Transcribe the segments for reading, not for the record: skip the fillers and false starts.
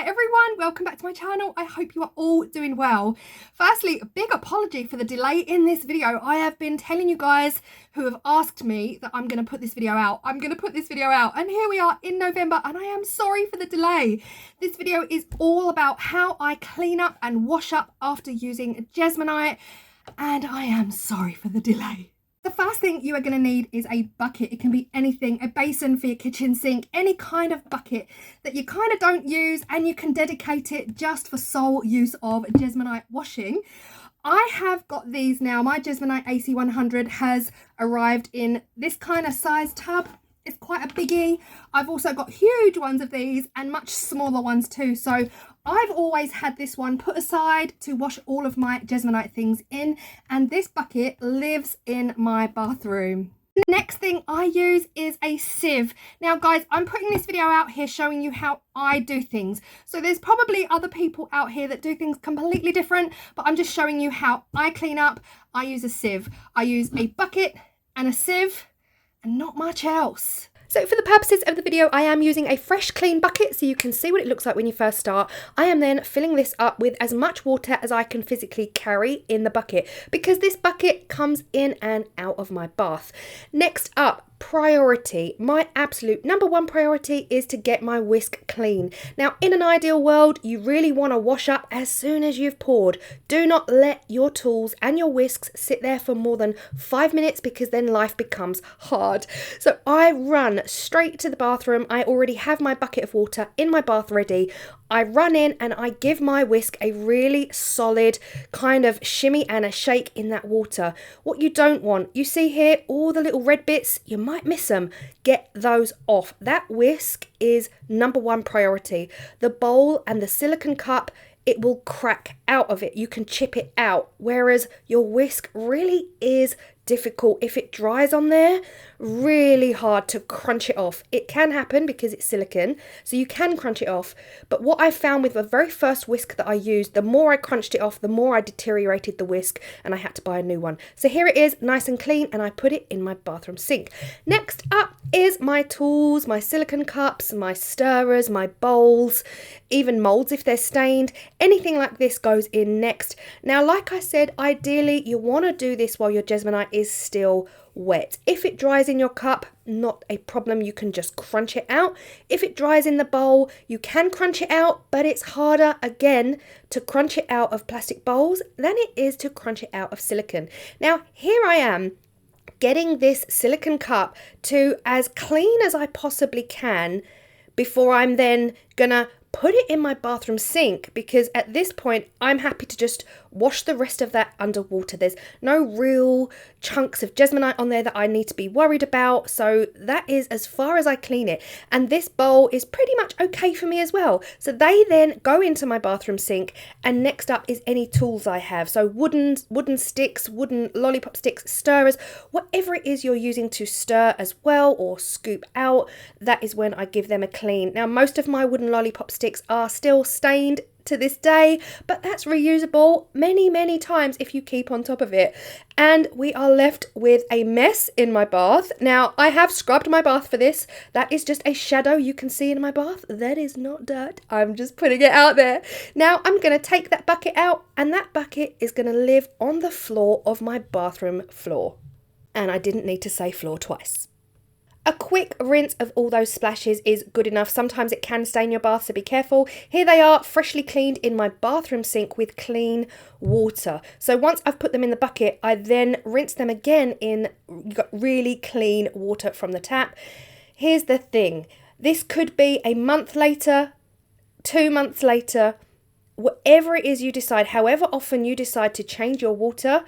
everyone, welcome back to my channel. I hope you are all doing well. Firstly, a big apology for the delay in this video. I have been telling you guys who have asked me that I'm going to put this video out. I'm going to put this video out, and here we are in November, and I am sorry for the delay. This video is all about how I clean up and wash up after using Jesmonite, and I am sorry for the delay. The first thing you are going to need is a bucket. It can be anything, a basin for your kitchen sink, any kind of bucket that you kind of don't use, and you can dedicate it just for sole use of Jesmonite washing. I have got these now. My Jesmonite AC100 has arrived in this kind of size tub. It's quite a biggie. I've also got huge ones of these and much smaller ones too. So I've always had this one put aside to wash all of my Jesmonite things in, and this bucket lives in my bathroom. The next thing I use is a sieve. Now guys, I'm putting this video out here showing you how I do things. So there's probably other people out here that do things completely different, but I'm just showing you how I clean up. I use a sieve. I use a bucket and a sieve and not much else. So for the purposes of the video, I am using a fresh clean bucket so you can see what it looks like when you first start. I am then filling this up with as much water as I can physically carry in the bucket, because this bucket comes in and out of my bath. Next up, priority. My absolute number one priority is to get my whisk clean. Now, in an ideal world, you really want to wash up as soon as you've poured. Do not let your tools and your whisks sit there for more than 5 minutes, because then life becomes hard. So I run straight to the bathroom. I already have my bucket of water in my bath ready. I run in and I give my whisk a really solid kind of shimmy and a shake in that water. What you don't want, you see here all the little red bits, you might miss them. Get those off. That whisk is number one priority. The bowl and the silicone cup, it will crack out of it. You can chip it out, whereas your whisk really is difficult. If it dries on there, really hard to crunch it off. It can happen because it's silicone, so you can crunch it off, but what I found with the very first whisk that I used, the more I crunched it off, the more I deteriorated the whisk, and I had to buy a new one. So here it is, nice and clean, and I put it in my bathroom sink. Next up is my tools, my silicone cups, my stirrers, my bowls, even molds if they're stained. Anything like this goes in next. Now, like I said, ideally you want to do this while your Jesmonite is still wet. If it dries in your cup, not a problem, you can just crunch it out. If it dries in the bowl, you can crunch it out, but it's harder again to crunch it out of plastic bowls than it is to crunch it out of silicone. Now here I am getting this silicone cup to as clean as I possibly can before I'm then gonna put it in my bathroom sink, because at this point I'm happy to just wash the rest of that underwater. There's no real chunks of Jesmonite on there that I need to be worried about, so that is as far as I clean it. And this bowl is pretty much okay for me as well. So they then go into my bathroom sink, and next up is any tools I have. So wooden sticks, wooden lollipop sticks, stirrers, whatever it is you're using to stir as well or scoop out, that is when I give them a clean. Now, most of my wooden lollipop sticks are still stained to this day, but that's reusable many times if you keep on top of it. And we are left with a mess in my bath. Now, I have scrubbed my bath for this. That is just a shadow you can see in my bath. That is not dirt. I'm just putting it out there. Now I'm going to take that bucket out, and that bucket is going to live on the floor of my bathroom floor. And I didn't need to say floor twice. A quick rinse of all those splashes is good enough. Sometimes it can stain your bath, so be careful. Here they are, freshly cleaned in my bathroom sink with clean water. So once I've put them in the bucket, I then rinse them again in really clean water from the tap. Here's the thing. This could be a month later, 2 months later, whatever it is you decide, however often you decide to change your water.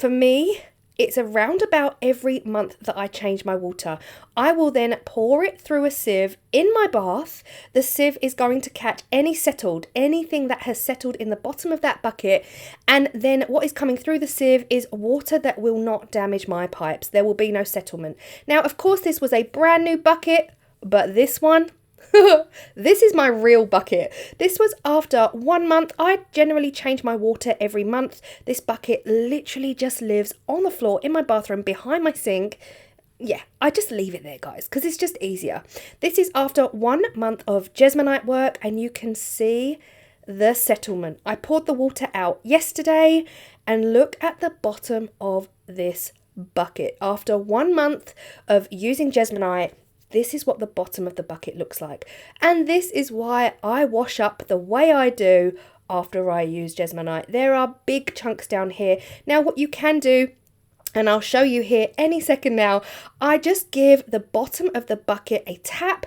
For me, it's around about every month that I change my water. I will then pour it through a sieve in my bath. The sieve is going to catch anything that has settled in the bottom of that bucket, and then what is coming through the sieve is water that will not damage my pipes. There will be no settlement. Now, of course, this was a brand new bucket, but this one, this is my real bucket. This was after 1 month. I generally change my water every month. This bucket literally just lives on the floor in my bathroom behind my sink yeah, I just leave it there, guys, because it's just easier. This is after 1 month of Jesmonite work, and you can see the settlement. I poured the water out yesterday, and look at the bottom of this bucket. After 1 month of using Jesmonite, this is what the bottom of the bucket looks like. And this is why I wash up the way I do after I use Jesmonite. There are big chunks down here. Now, what you can do, and I'll show you here any second now, I just give the bottom of the bucket a tap,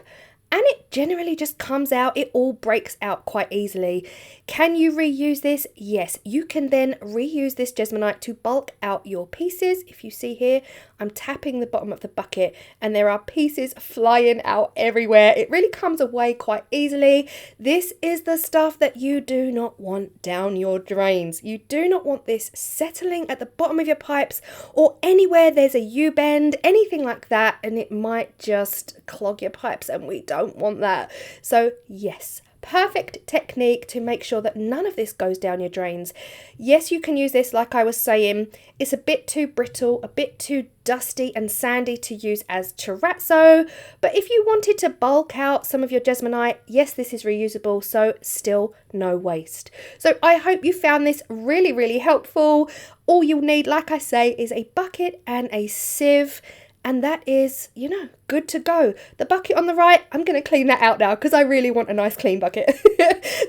and it generally just comes out. It all breaks out quite easily. Can you reuse this? Yes, you can then reuse this Jesmonite to bulk out your pieces. If you see here, I'm tapping the bottom of the bucket and there are pieces flying out everywhere. It really comes away quite easily. This is the stuff that you do not want down your drains. You do not want this settling at the bottom of your pipes or anywhere there's a U-bend, anything like that, and it might just clog your pipes, and we don't want that. So yes, perfect technique to make sure that none of this goes down your drains. Yes, you can use this, like I was saying, it's a bit too brittle, a bit too dusty and sandy to use as terrazzo, but if you wanted to bulk out some of your Jesmonite, yes, this is reusable, so still no waste. So I hope you found this really, really helpful. All you'll need, like I say, is a bucket and a sieve, and that is, you know, good to go. The bucket on the right, I'm going to clean that out now because I really want a nice clean bucket.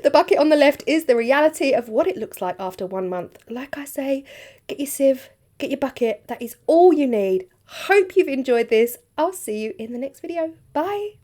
The bucket on the left is the reality of what it looks like after 1 month. Like I say, get your sieve, get your bucket. That is all you need. Hope you've enjoyed this. I'll see you in the next video. Bye.